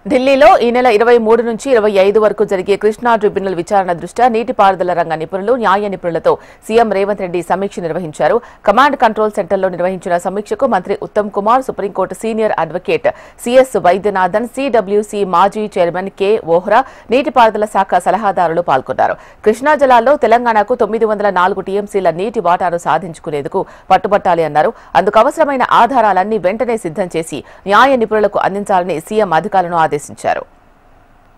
ఢిల్లీలో ఈ నెల 23 నుంచి 25 వరకు జరిగే కృష్ణా ట్రిబ్యునల్ విచారణ దృష్ట్యా నీటిపారుదల రంగ నిపుణులు, న్యాయ నిపుణులతో సీఎం రేవంత్ రెడ్డి సమీక్ష నిర్వహించారు. కమాండ్ కంట్రోల్ సెంటర్లో నిర్వహించిన సమీక్షకు మంత్రి Uttam Kumar, supreme court senior advocate CS Vaidyanathan, CWC మాజీ చైర్మన్ కె వోహ్రా, నీటిపారుదల శాఖ సలహాదారులు పాల్గొన్నారు. కృష్ణా జలాల్లో తెలంగాణకు 904 టీఎంసీల నీటి వాటాను సాధించుకునేందుకు పట్టుబట్టాలి అన్నారు. అందుకు అవసరమైన ఆధారాలన్నీ వెంటనే సిద్ధం చేసి న్యాయ నిపుణులకు అందించాలని సీఎం అధికారులను ఆదేశించారు.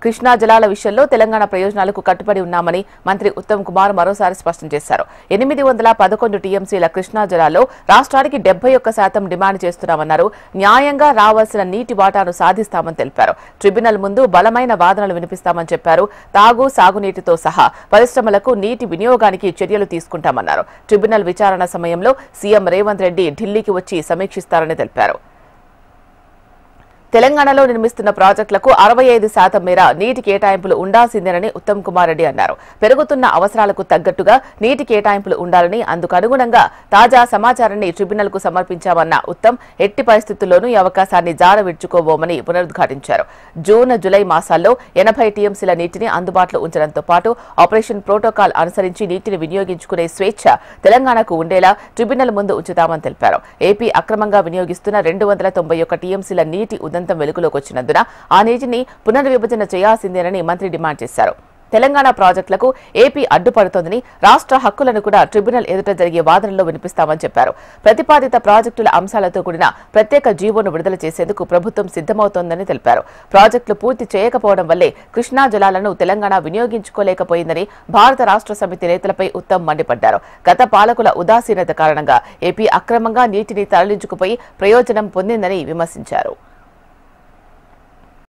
కృష్ణా జలాల విషయంలో తెలంగాణ ప్రయోజనాలకు కట్టుబడి ఉన్నామని మంత్రి ఉత్తమ్ కుమార్ మరోసారి స్పష్టం చేశారు. 811 టీఎంసీల కృష్ణా జలాల్లో రాష్ట్రానికి 71% డిమాండ్ చేస్తున్నామన్నారు. న్యాయంగా రావాల్సిన నీటి వాటాను సాధిస్తామని తెలిపారు. ట్రిబ్యునల్ ముందు బలమైన వాదనలు వినిపిస్తామని చెప్పారు. తాగు, సాగునీటితో సహా పరిశ్రమలకు నీటి వినియోగానికి చర్యలు తీసుకుంటామన్నారు. ట్రిబ్యునల్ విచారణ సమయంలో సీఎం రేవంత్ రెడ్డి ఢిల్లీకి వచ్చి సమీక్షిస్తారని తెలిపారు. తెలంగాణలో నిర్మిస్తున్న ప్రాజెక్టులకు 65% మేర నీటి కేటాయింపులు ఉండాల్సిందేనని ఉత్తమ్ కుమార్ రెడ్డి అన్నారు. పెరుగుతున్న అవసరాలకు తగ్గట్టుగా నీటి కేటాయింపులు ఉండాలని, అందుకు అనుగుణంగా తాజా సమాచారాన్ని ట్రిబ్యునల్కు సమర్పించామన్న ఉత్తమ్ ఎట్టి పరిస్థితుల్లోనూ ఈ అవకాశాన్ని జారవిడ్చుకోబోమని పునరుద్ఘాటించారు. జూన్, జులై మాసాల్లో 80 టీఎంసీల నీటిని అందుబాటులో ఉంచడంతో పాటు ఆపరేషన్ ప్రోటోకాల్ అనుసరించి నీటిని వినియోగించుకునే స్వేచ్ఛ తెలంగాణకు ఉండేలా ట్రిబ్యునల్ ముందు ఉంచుతామని తెలిపారు. ఏపీ అక్రమంగా వినియోగిస్తున్న 291 టీఎంసీల నీటి వెలుగులోకి వచ్చినందున ఆ నీటిని పునర్విభజన చేయాల్సిందేనని మంత్రి డిమాండ్ చేశారు. తెలంగాణ ప్రాజెక్టులకు ఏపీ అడ్డుపడుతోందని, రాష్ట్ర హక్కులను కూడా ట్రిబ్యునల్ ఎదుట జరిగే వాదనలో వినిపిస్తామని చెప్పారు. ప్రతిపాదిత ప్రాజెక్టుల అంశాలతో కూడిన ప్రత్యేక జీవోను విడుదల చేసేందుకు ప్రభుత్వం సిద్దమవుతోందని తెలిపారు. ప్రాజెక్టులు పూర్తి చేయకపోవడం వల్లే కృష్ణా జలాలను తెలంగాణ వినియోగించుకోలేకపోయిందని భారత రాష్ట్ర సమితి నేతలపై ఉత్తమ్ మండిపడ్డారు. గత పాలకుల ఉదాసీనత కారణంగా ఏపీ అక్రమంగా నీటిని తరలించుకుపోయి ప్రయోజనం పొందిందని విమర్శించారు.